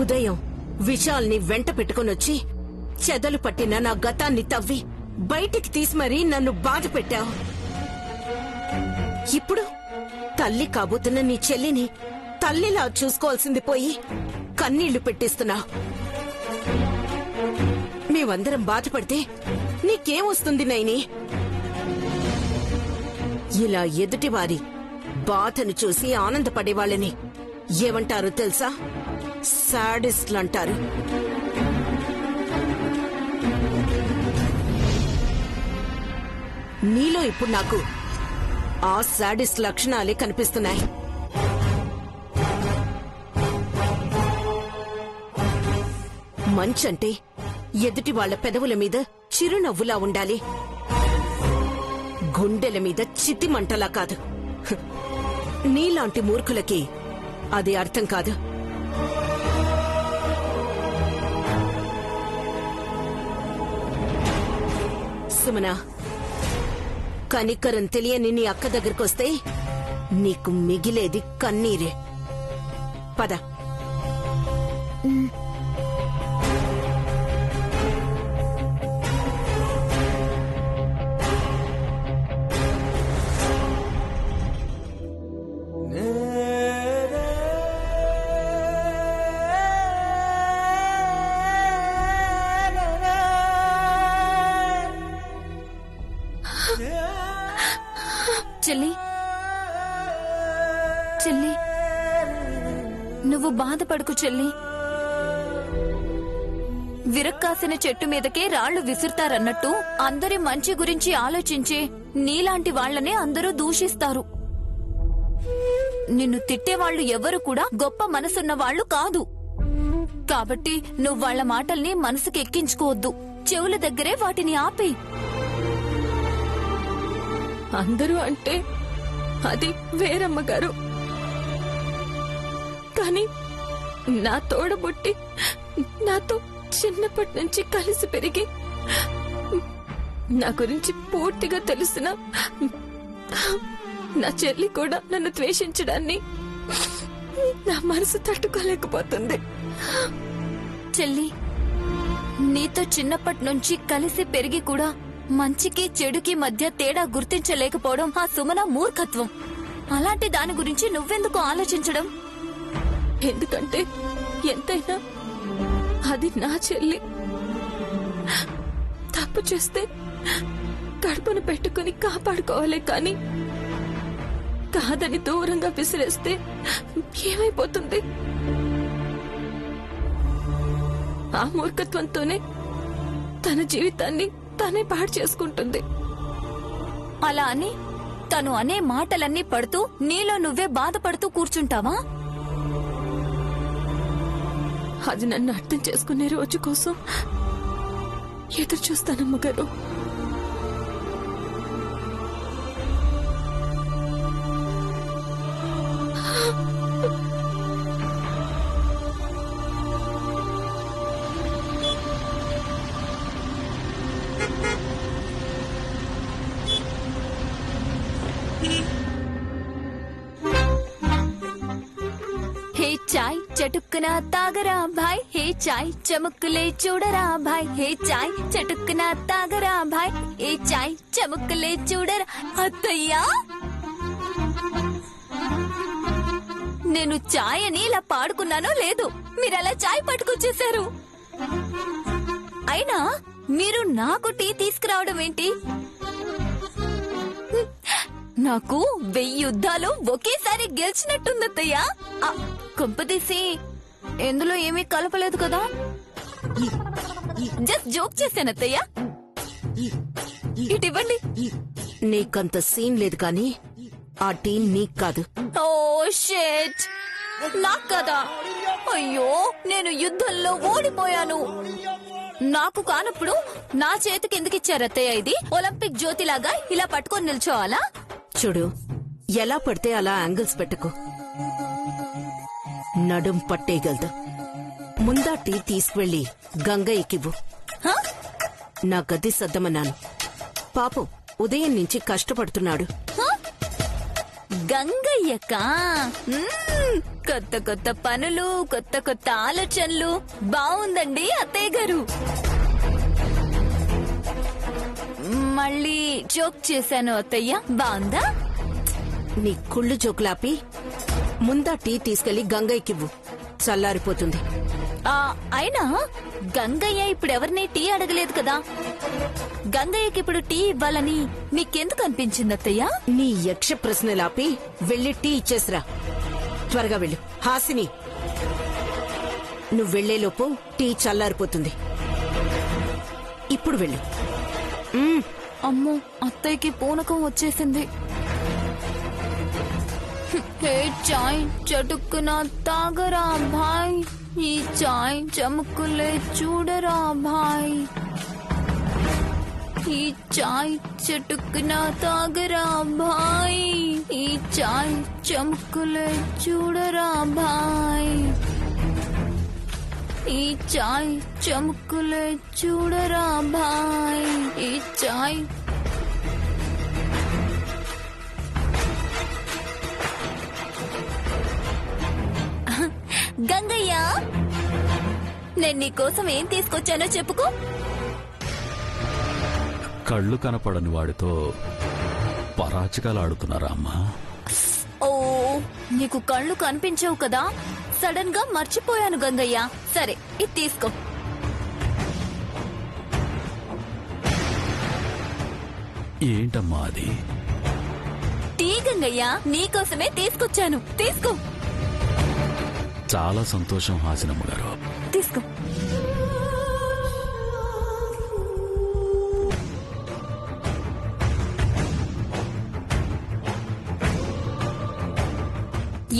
ఉదయం విశాల్ని వెంట పెట్టుకునొచ్చి చెదలు పట్టిన నా గతాన్ని తవ్వి బయటికి తీసి మరీ నన్ను బాధ పెట్టావు. ఇప్పుడు తల్లి కాబోతున్న నీ చెల్లిని తల్లిలా చూసుకోవాల్సింది పోయి కన్నీళ్లు పెట్టిస్తున్నావు. మేమందరం బాధపడితే నీకేమొస్తుంది నైని? ఇలా ఎదుటివారి బాధను చూసి ఆనందపడేవాళ్ళని ఏమంటారో తెలుసా? సాడిస్ట్లంటారు. నీలో ఇప్పుడు నాకు ఆ సాడిస్ట్ లక్షణాలే కనిపిస్తున్నాయి. మంచంటే ఎదుటి వాళ్ల పెదవుల మీద చిరునవ్వులా ఉండాలి, గుండెల మీద చితిమంటలా కాదు. నీలాంటి మూర్ఖులకి అది అర్థం కాదు. సుమనా, కనికరం తెలియని నీ అక్క దగ్గరకొస్తే నీకు మిగిలేది కన్నీరే. పద. చెల్లి, చెల్లి, నువ్వు బాధపడకు చెల్లి. విరక్కాసిన చెట్టు మీదకే రాళ్లు విసురుతారన్నట్టు అందరి మంచి గురించి ఆలోచించే నీలాంటి వాళ్లనే అందరూ దూషిస్తారు. నిన్ను తిట్టేవాళ్లు ఎవరు కూడా గొప్ప మనసున్న వాళ్లు కాదు. కాబట్టి నువ్వు వాళ్ల మాటల్ని మనసుకి ఎక్కించుకోవద్దు. చెవుల దగ్గరే వాటిని ఆపేయ్. అందరూ అంటే అది వేరమ్మ గారు, కానీ నా తోడబుట్టి నాతో చిన్నప్పటి నుంచి కలిసి పెరిగి నా గురించి పూర్తిగా తెలిసిన నా చెల్లి కూడా నన్ను ద్వేషించడాన్ని నా మనసు తట్టుకోలేకపోతుంది. చెల్లి, నీతో చిన్నప్పటి నుంచి కలిసి పెరిగి కూడా మంచికి చెడుకి మధ్య తేడా గుర్తించలేకపోవడం ఆ సుమన మూర్ఖత్వం. అలాంటి దాని గురించి నువ్వెందుకు ఆలోచించడం? ఎందుకంటే ఎంతైనా అది నా చెల్లి. తప్పు చేస్తే కడుపును పెట్టుకుని కాపాడుకోవాలే కాని కాదని దూరంగా విసిరేస్తే ఏమైపోతుంది? ఆ మూర్ఖత్వంతోనే తన జీవితాన్ని తనే పాడు చేసుకుంటుంది. అలా అని తను అనే మాటలన్నీ పడుతూ నీలో నువ్వే బాధపడుతూ కూర్చుంటావా? అది నన్ను అర్థం చేసుకునే రోజు కోసం ఎదురు చూస్తానమ్మగారు. చాయ్ చటుక్కున తాగరా భాయ్, హే చాయ్ చముక్కులే చూడరా భాయ్, హే చాయ్ చటుక్కున తాగరా భాయ్, ఏ చాయ్ చముక్కులే చూడరా. అత్తయ్యా, నేను చాయ్ అని ఇలా పాడుకున్నానో లేదు, మీరలా చాయ్ పట్టుకొచ్చేశారు. అయినా మీరు నాకు టీ తీసుకురావడం ఏంటి? నాకు 1000 యుద్ధాలు ఒకేసారి గెలిచినట్టుందత్తయ్యా. కొంపదీసి ఎందులో ఏమీ కలపలేదు కదా? జస్ట్ జోక్ చేశానత్తయ్యా. ఇటివ్వండి. నీకంత సీన్ లేదు కాని ఆ టీ నీకు కాదు. ఓ షిట్, నాకు కదా? అయ్యో, నేను యుద్ధంలో ఓడిపోయాను. నాకు కానప్పుడు నా చేతికి ఎందుకు ఇచ్చారత్తయ్య? ఇది ఒలింపిక్ జ్యోతిలాగా ఇలా పట్టుకొని నిల్చోవాలా? చూడు, ఎలా పడితే అలా యాంగిల్స్ పెట్టుకో, నడుం పట్టేయగలదు. ముందా టీ తీసుకువెళ్లి గంగయ్యకివ్వు. నా గది సద్దమన్నాను. పాపం ఉదయం నుంచి కష్టపడుతున్నాడు. గంగయ్యకా కొత్త కొత్త పనులు, కొత్త కొత్త ఆలోచనలు. బాగుందండి అత్తయ్య గారు. మళ్ళీ జోక్ చేశాను అత్తయ్య, బాగుందా? నీ కుళ్ళు జోకులాపి ముందా టీ తీసుకెళ్లి గంగయ్యకివ్వు, చల్లారిపోతుంది. అయినా గంగయ్య ఇప్పుడెవరిని టీ అడగలేదు కదా. గంగయ్యకి ఇప్పుడు టీ ఇవ్వాలని నీకెందుకు అనిపించింది అత్తయ్య? నీ యక్ష ప్రశ్నలాపి వెళ్లి టీ ఇచ్చేసిరా. త్వరగా వెళ్ళు. హాసిని, నువ్వు వెళ్లేలోపు టీ చల్లారిపోతుంది. ఇప్పుడు వెళ్ళు. అమ్మో, అత్తయ్యకి పూనకం వచ్చేసింది. హే చాయ్ చటుక్కున తాగరా భాయ్, ఈ చాయ్ చముకులే చూడరా భాయ్, ఈ చాయ్ చటుక్కున తాగరా భాయ్, ఈ చాయ్ చముకులే చూడరా భాయ్, ఈ చాయ్ చముకులే చూడరా భాయ్, ఈ చాయ్. గంగయ్య, నేను నీకోసం ఏం తీసుకొచ్చానో చెప్పుకో. కళ్ళు కనపడని వాడితో పరాచికాలు ఆడుతున్నారా అమ్మా? ఓ, నీకు కళ్ళు కనిపించవు కదా, సడన్ గా మర్చిపోయాను గంగయ్య. సరే, ఇది తీసుకో. ఏంటమ్మా అది? టీ గంగయ్య, నీకోసమే తీసుకొచ్చాను, తీసుకో. చాలా సంతోషం హాసినమ్మ గారు. తీసుకో.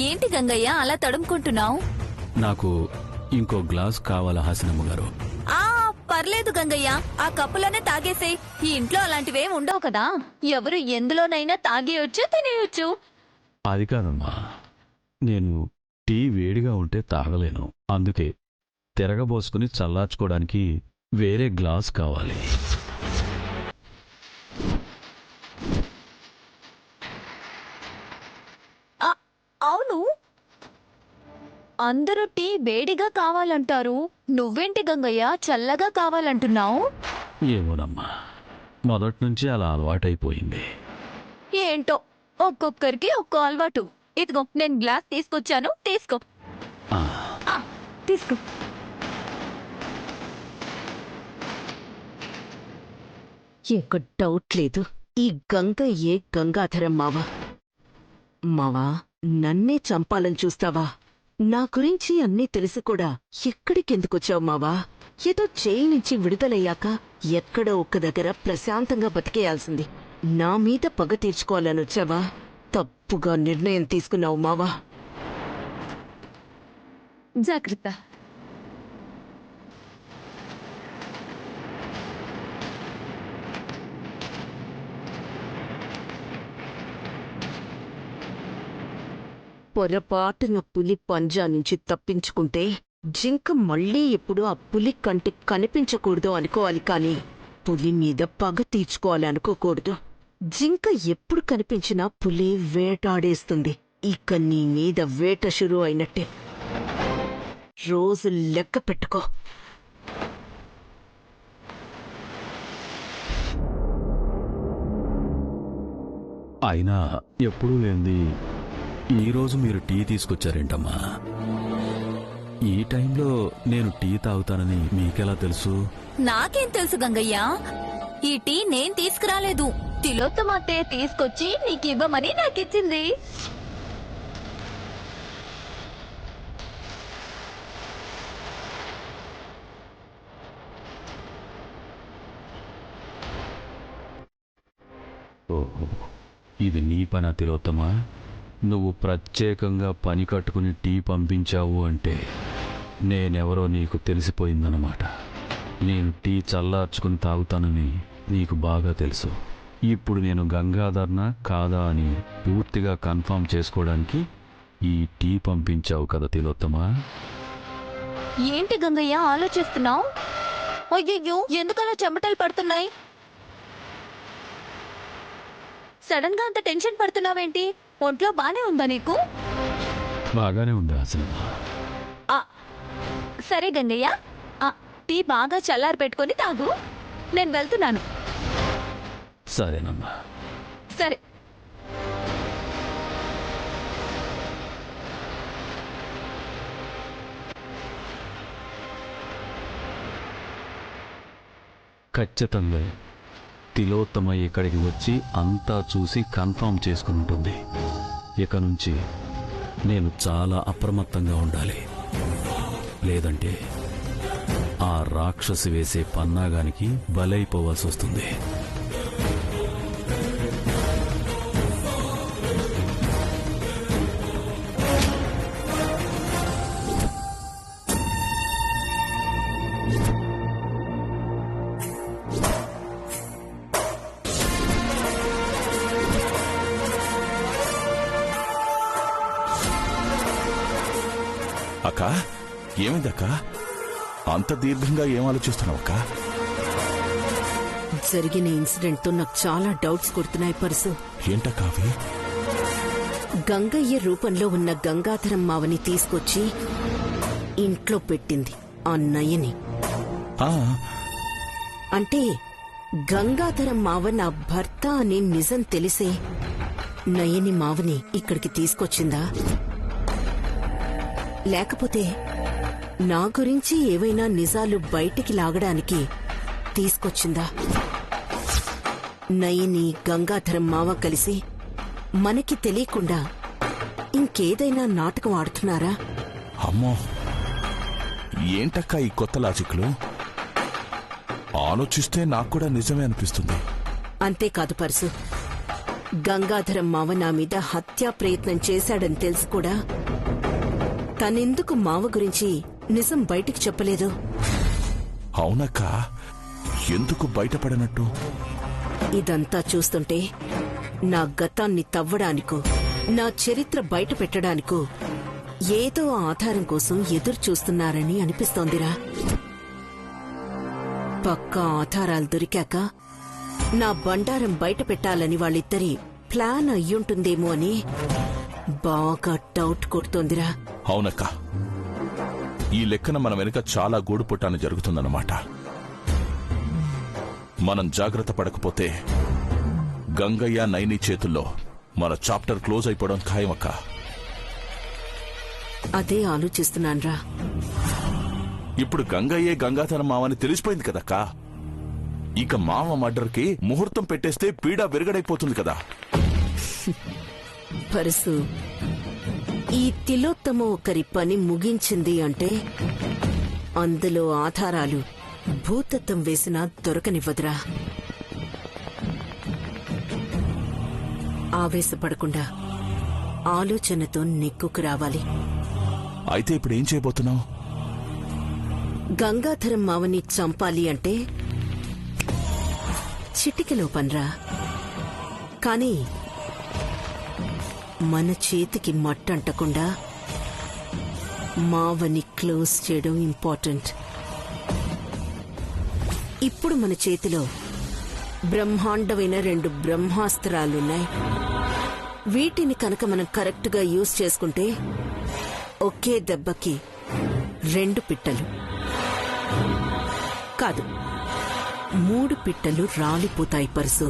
ఏంటి గంగయ్య అలా తడుముకుంటున్నావు? నాకు ఇంకో గ్లాస్ కావాలా హాసినమ్మ గారు? పర్లేదు గంగయ్య, ఆ కప్పులోనే తాగేసేయ్. ఈ ఇంట్లో అలాంటివేం ఉండవు కదా, ఎవరు ఎందులోనైనా తాగేయొచ్చు, తినేయొచ్చు. అది కాదమ్మా, నేను టీ వేడిగా ఉంటే తాగలేను. అందుకే తిరగబోసుకుని చల్లార్చుకోవడానికి వేరే గ్లాస్ కావాలి. అవును, అందరూ టీ వేడిగా కావాలంటారు, నువ్వేంటి గంగయ్య చల్లగా కావాలంటున్నావు? ఏమోనమ్మా, మొదటి నుంచి అలా అలవాటైపోయింది. ఏంటో, ఒక్కొక్కరికి ఒక్కో అలవాటు. ఇదిగో, నేను గ్లాస్ తీసుకొచ్చాను, తీసుకో. తీసుకో. ఎక్క డౌట్ లేదు, ఈ గంగయ్యే గంగాధరం మావా. మావా, నన్నే చంపాలని చూస్తావా? నా గురించి అన్నీ తెలిసి కూడా ఎక్కడికెందుకొచ్చావు మావా? ఏదో జైలు నుంచి విడుదలయ్యాక ఎక్కడో ఒక్క దగ్గర ప్రశాంతంగా బతికేయాల్సింది. నా మీద పగ తీర్చుకోవాలని వచ్చావా? తప్పుగా నిర్ణయం తీసుకున్నావు మావా. జాగ్రత్త. పొరపాటున పులి పంజా నుంచి తప్పించుకుంటే జింక మళ్ళీ ఎప్పుడు ఆ పులి కంటికి కనిపించకూడదు అనుకోవాలి, కాని పులి మీద పగ తీర్చుకోవాలి అనుకోకూడదు. జింక ఎప్పుడు కనిపించినా పులి వేటాడేస్తుంది. ఇక నీ మీద వేట షురూ అయినట్టే. రోజు లెక్క పెట్టుకో. అయినా ఎప్పుడూ లేంది ఈరోజు మీరు టీ తీసుకొచ్చారేంటమ్మా? ఈ టైంలో నేను టీ తాగుతానని మీకెలా తెలుసు? నాకేం తెలుసు గంగయ్య, ఈ టీ నేను తీసుకురాలేదు. తిలోత్తమ అత్తయ్య తీసుకొచ్చి నీకివ్వమని నాకిచ్చింది. ఓహో, ఇది నీ పనా తిలోత్తమా? నువ్వు ప్రత్యేకంగా పని కట్టుకుని టీ పంపించావు అంటే నేనెవరో నీకు తెలిసిపోయిందన్నమాట. నేను టీ చల్లార్చుకుని తాగుతానని నీకు బాగా తెలుసు. ఇప్పుడు నేను గంగాధర్నా కాదా అని పూర్తిగా కన్ఫర్మ్ చేసుకోవడానికి ఈ టీ పంపించావు కదా తిలోత్తమా? ఏంటి గంగయ్య ఆలోచిస్తున్నావు? అయ్యయ్యో, ఎందుకలా చెమటలు పడుతున్నాయి? సడన్ గా అంత టెన్షన్ పడుతున్నావేంటి? ఒంట్లో బానే ఉందా నీకు? బాగానే ఉంది అసలు. ఆ, సరే గంగయ్య, టీ బాగా చల్లారి పెట్టుకొని తాగు. నేను వెళ్తున్నాను. సరేనమ్మా. సరే. ఖచ్చితంగా తిలోత్తమ ఇక్కడికి వచ్చి అంతా చూసి కన్ఫర్మ్ చేసుకుని ఉంటుంది. ఇక నుంచి నేను చాలా అప్రమత్తంగా ఉండాలి. లేదంటే ఆ రాక్షసి వేసే పన్నాగానికి బలైపోవాల్సి వస్తుంది. అక్క, ఏమైందక్క? అంత దీర్ఘంగా ఏం ఆలోచిస్తున్నావు అక్క? జరిగిన ఇన్సిడెంట్ తో నాకు చాలా డౌట్స్ కొడుతున్నాయి పరసు. ఏంటక్క అవి? గంగయ్య రూపంలో ఉన్న గంగాధరం మావని తీసుకొచ్చి ఇంట్లో పెట్టింది ఆ నయని. ఆ, అంటే గంగాధరం మావ నా భర్త అని నిజం తెలిసే నయని మావని ఇక్కడికి తీసుకొచ్చిందా? లేకపోతే నా గురించి ఏవైనా నిజాలు బయటికి లాగడానికి తీసుకొచ్చిందా? నయని గంగాధరం మావ కలిసి మనకి తెలియకుండా ఇంకేదైనా నాటకం ఆడుతున్నారా? అమ్మో, ఏంటక్క ఈ కొత్త లాజిక్లు? ఆలోచిస్తే నాకు కూడా నిజమే అనిపిస్తుంది. అంతేకాదు పరసు, గంగాధరం మావ నా మీద హత్యా ప్రయత్నం చేశాడని తెలిసి కూడా తనెందుకు మావ గురించి నిజం బయటికి చెప్పలేదు? అవునక్క, ఎందుకు బయటపడనట్టు? ఇదంతా చూస్తుంటే నా గతాన్ని తవ్వడానికో నా చరిత్ర బయట పెట్టడానికో ఏదో ఆధారం కోసం ఎదురు చూస్తున్నారని అనిపిస్తోందిరా. పక్కా ఆధారాలు దొరికాక నా బండారం బయట పెట్టాలని వాళ్ళిద్దరి ప్లాన్ అయ్యుంటుందేమో అని బాగా డౌట్ కొడుతోందిరా. అవునక్క, ఈ లెక్కన మన వెనుక చాలా గూడుపుట్టాను జరుగుతుందన్నమాట. మనం జాగ్రత్త పడకపోతే గంగయ్య నైని చేతుల్లో మన చాప్టర్ క్లోజ్ అయిపోవడం ఖాయమక్క. అదే ఆలోచిస్తున్నాన్రా. ఇప్పుడు గంగయ్యే గంగాధరం మావని తెలిసిపోయింది కదక్క. ఇక మామ మర్డర్కి ముహూర్తం పెట్టేస్తే పీడ విరగడైపోతుంది కదా. పరసు, ఈ తిలోత్తమ ఒకరి పని ముగించింది అంటే అందులో ఆధారాలు భూతత్వం వేసినా దొరకనివ్వదురా. ఆవేశపడకుండా ఆలోచనతో నెక్కుకు రావాలి. అయితే ఇప్పుడు ఏం చేయబోతున్నావు? గంగాధరం మావని చంపాలి అంటే చిటికెలో పన్రా. కానీ మన చేతికి మట్టంటకుండా మావని క్లోజ్ చేయడం ఇంపార్టెంట్. ఇప్పుడు మన చేతిలో బ్రహ్మాండమైన 2 బ్రహ్మాస్త్రాలున్నాయి. వీటిని కనుక మనం కరెక్ట్ గా యూజ్ చేసుకుంటే ఒకే దెబ్బకి 2 పిట్టలు కాదు 3 పిట్టలు రాలిపోతాయి పరసు.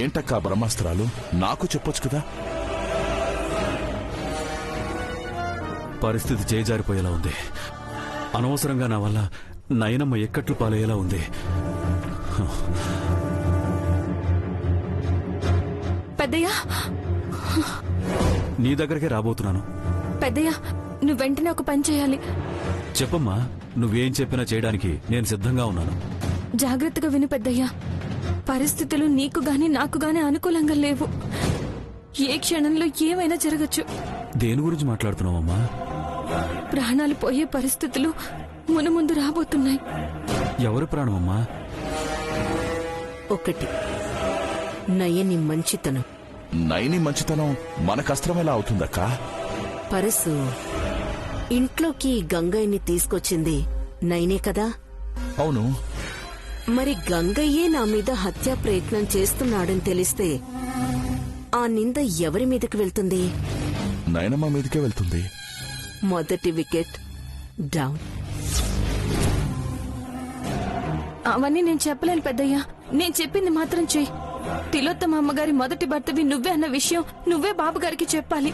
ఏంటక్కా బ్రహ్మాస్త్రాలు? నాకు చెప్పొచ్చు కదా. పరిస్థితి చేజారిపోయేలా ఉంది. అనవసరంగా నా వల్ల నయనమ్మ ఎక్కట్లు పాలయ్యేలా ఉంది. పెద్దయ్య, నీ దగ్గరకే రాబోతున్నాను. పెద్దయ్య, నువ్వు వెంటనే ఒక పని చేయాలి. చెప్పమ్మా, నువ్వేం చెప్పినా చేయడానికి నేను సిద్ధంగా ఉన్నాను. జాగ్రత్తగా విను పెద్దయ్య. పరిస్థితులు నీకు గాని నాకు గాని అనుకూలంగా లేవు. ఏ క్షణంలో ఏమైనా జరగచ్చు. దేని గురించి మాట్లాడుతున్నావమ్మా? ప్రాణాలు పోయే పరిస్థితులు మునుముందు రాబోతున్నాయి. ఎవరి ప్రాణమమ్మా? ఒకటి నయని మంచితనం. నైని మంచితనం మనకస్త్రమేలా అవుతుందక్కా? పరసు, ఇంట్లోకి గంగయ్యని తీసుకొచ్చింది నయనే కదా. అవును. మరి గంగయ్యే నా మీద హత్యా ప్రయత్నం చేస్తున్నాడని తెలిస్తే ఆ నింద ఎవరి మీదకి వెళ్తుంది? నయనమ్మ మీదకే వెళ్తుంది. మొదటి వికెట్ డౌన్. అవన్నీ నేను చెప్పలేను పెద్దయ్యా. నేను చెప్పింది మాత్రం చెయ్యి. తిలోత్తమ అమ్మగారి మొదటి భర్తవి నువ్వే అన్న విషయం నువ్వే బాబుగారికి చెప్పాలి.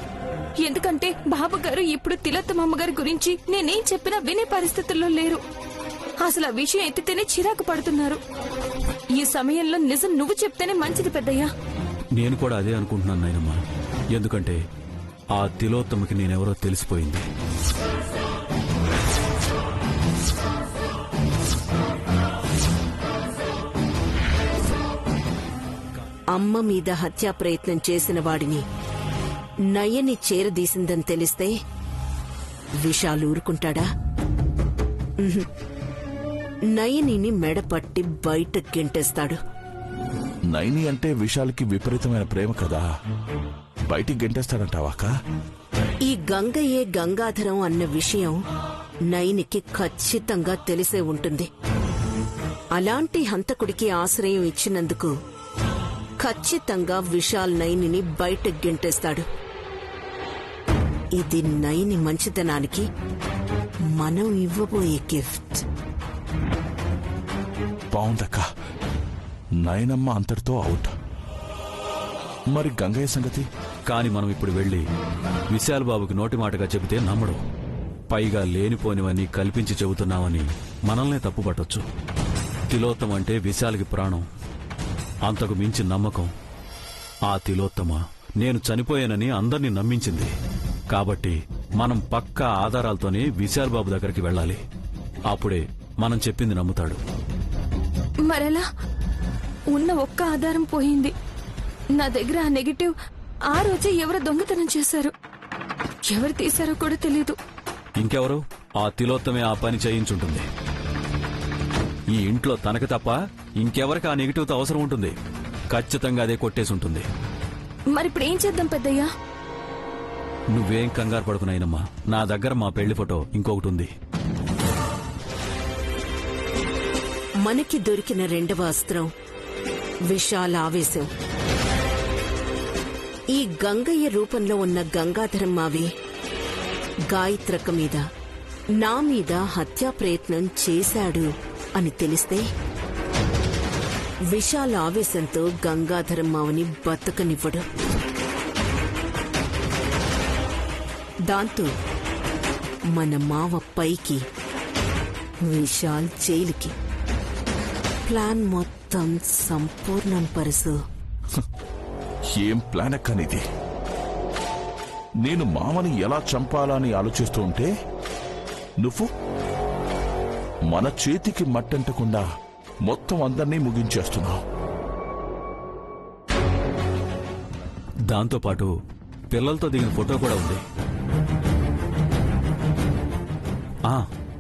ఎందుకంటే బాబుగారు ఇప్పుడు తిలోత్తమ అమ్మగారి గురించి నేనేం చెప్పినా వినే పరిస్థితుల్లో లేరు. అసలు ఆ విషయం ఎత్తితేనే చిరాకు పడుతున్నారు. ఈ సమయంలో నిజం నువ్వు చెప్తేనే మంచిది పెద్దయ్యా. నేను కూడా అదే అనుకుంటున్నాను నాయనమ్మా. ఎందుకంటే ఆ తిలోత్తమకి నేనెవరో తెలిసిపోయింది. అమ్మ మీద హత్యా ప్రయత్నం చేసిన వాడిని నయని చేరదీసిందని తెలిస్తే విశాల్ ఊరుకుంటాడా? ఉహుం. నయనిని మెడపట్టి బయట గెంటేస్తాడు. నైని అంటే విశాల్కి విపరీతమైన ప్రేమ కదా, బయటికి గెంటేస్తాడంటావాక? ఈ గంగయ్యే గంగాధరం అన్న విషయం నయనికి ఖచ్చితంగా తెలిసే ఉంటుంది. అలాంటి హంతకుడికి ఆశ్రయం ఇచ్చినందుకు ఖచ్చితంగా విశాల్ నయనిని బయట గెంటేస్తాడు. ఇది నయని మంచితనానికి మనం ఇవ్వబోయే గిఫ్ట్. బావుందక్క. నయనమ్మ అంతటితో అవుట్. మరి గంగయ్య సంగతి? కాని మనం ఇప్పుడు వెళ్లి విశాల్ బాబుకి నోటి మాటగా చెబితే నమ్మడు. పైగా లేనిపోనివన్నీ కల్పించి చెబుతున్నామని మనల్నే తప్పుపట్టొచ్చు. తిలోత్తమ అంటే విశాల్కి ప్రాణం. అంతకు మించి నమ్మకం. ఆ తిలోత్తమ నేను చనిపోయానని అందర్నీ నమ్మించింది. కాబట్టి మనం పక్కా ఆధారాలతోనే విశాల్ బాబు దగ్గరికి వెళ్ళాలి. అప్పుడే మనం చెప్పింది నమ్ముతాడు. మరెలా? ఉన్న ఒక్క ఆధారం పోయింది. నా దగ్గర ఆ నెగటివ్ ఆ రోజే ఎవరో దొంగతనం చేశారు. ఎవరు తీశారో కూడా తెలీదు. ఇంకెవరు? ఆ తిలోత్తమే ఆ పని చేయించుంటుంది. ఈ ఇంట్లో తనకు తప్ప ఇంకెవరికి ఆ నెగిటివ్తో అవసరం ఉంటుంది? ఖచ్చితంగా అదే కొట్టేసి ఉంటుంది. మరిప్పుడు ఏం చేద్దాం పెద్దయ్యా? నువ్వేం కంగారు పడుకున్నాయినమ్మా. నా దగ్గర మా పెళ్లి ఫోటో ఇంకొకటి ఉంది. మనకి దొరికిన రెండవ అస్త్రం విశాల ఆవేశం. ఈ గంగయ్య రూపంలో ఉన్న గంగాధరం మావి గాయత్రక్క మీద, నా మీద హత్యా ప్రయత్నం చేశాడు అని తెలిస్తే విశాల ఆవేశంతో గంగాధరం మావని బతకనివ్వడు. దాంతో మన మావ పైకి, విశాల్ జైలుకి. ప్లాన్ మొత్తం సంపూర్ణం పరసు. ఏం ప్లాన్ అక్కనిది? నేను మామని ఎలా చంపాలని ఆలోచిస్తూ ఉంటే నువ్వు మన చేతికి మట్టంటకుండా మొత్తం అందర్నీ ముగించేస్తున్నావు. దాంతోపాటు పిల్లలతో దిగిన ఫోటో కూడా ఉంది.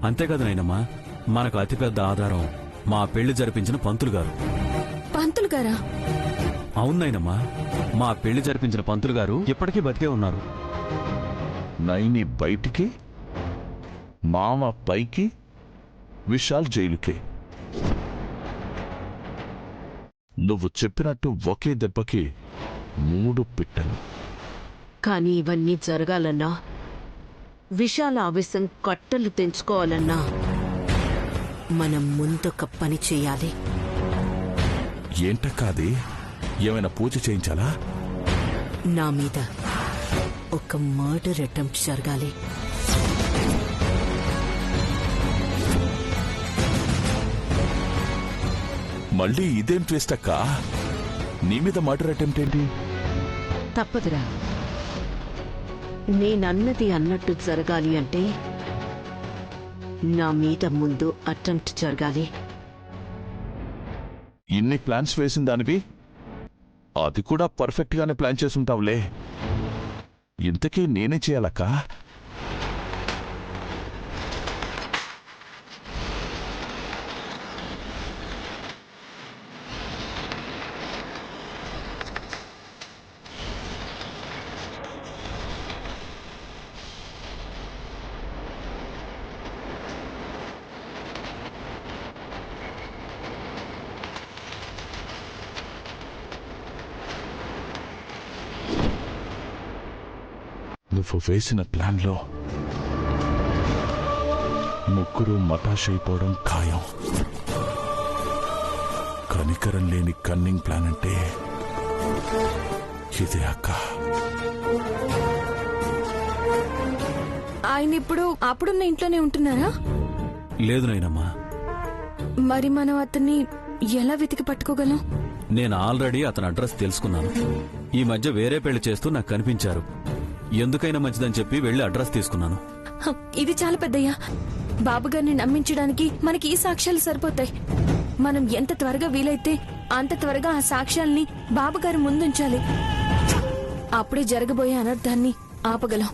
అంతేకాదు నాయనమ్మా, మనకు అతిపెద్ద ఆధారం మా పెళ్లి జరిపించిన పంతులు గారు. పంతులు గారా? అవునాయనమ్మా, మా పెళ్లి జరిపించిన పంతులు గారు ఇప్పటికీ బతికే ఉన్నారు. నైని బయటికి, మామ పైకి, విశాల్ జైలుకి. నువ్వు చెప్పినట్టు ఒకే దెబ్బకి 3 పిట్టలు. కానీ ఇవన్నీ జరగాలన్నా, విశాల ఆవేశం కట్టలు తెంచుకోవాలన్నా మనం ముందొక పని చేయాలి. ఏంటక్కాది? ఏమైనా పూజ చేయించాలా? నా మీద ఒక మర్డర్ అటెంప్ట్ జరగాలి. మళ్ళీ ఇదేం ట్విస్ట్ అక్క? నీ మీద మర్డర్ అటెంప్ట్ ఏంటి? తప్పదురా. నేనన్నది అన్నట్టు జరగాలి అంటే నా మీద ముందు అటెంప్ట్ జరగాలి. ఇన్ని ప్లాన్స్ వేసిన దానివి అది కూడా పర్ఫెక్ట్ గానే ప్లాన్ చేసుంటావులే. ఇంతకీ నేనే చేయాలక్క? నువ్వు వేసిన ప్లాన్లో ముగ్గురు మటాష్ అయిపోవడం ఖాయం. కనికరం లేని కన్నింగ్ ప్లాన్ అంటే ఇదే అక్క. ఆయన ఇప్పుడు అప్పుడున్న ఇంట్లోనే ఉంటున్నారా? లేదు నాయనమ్మా, మరి మనం అతన్ని ఎలా వెతికి పట్టుకోగలం? నేను ఆల్రెడీ అతని అడ్రస్ తెలుసుకున్నాను. ఈ మధ్య వేరే పెళ్లి చేస్తూ నాకు కనిపించారు. ఎందుకైనా మంచిదని చెప్పి వెళ్లి అడ్రస్ తీసుకున్నాను. హ, ఇది చాలా పెద్దయ్యా. బాబుగారిని నమ్మించడానికి మనకి ఈ సాక్ష్యాలు సరిపోతాయి. మనం ఎంత త్వరగా వీలైతే అంత త్వరగా ఆ సాక్ష్యాల్ని బాబుగారి ముందుంచాలి. అప్పుడే జరగబోయే అనర్థాన్ని ఆపగలం.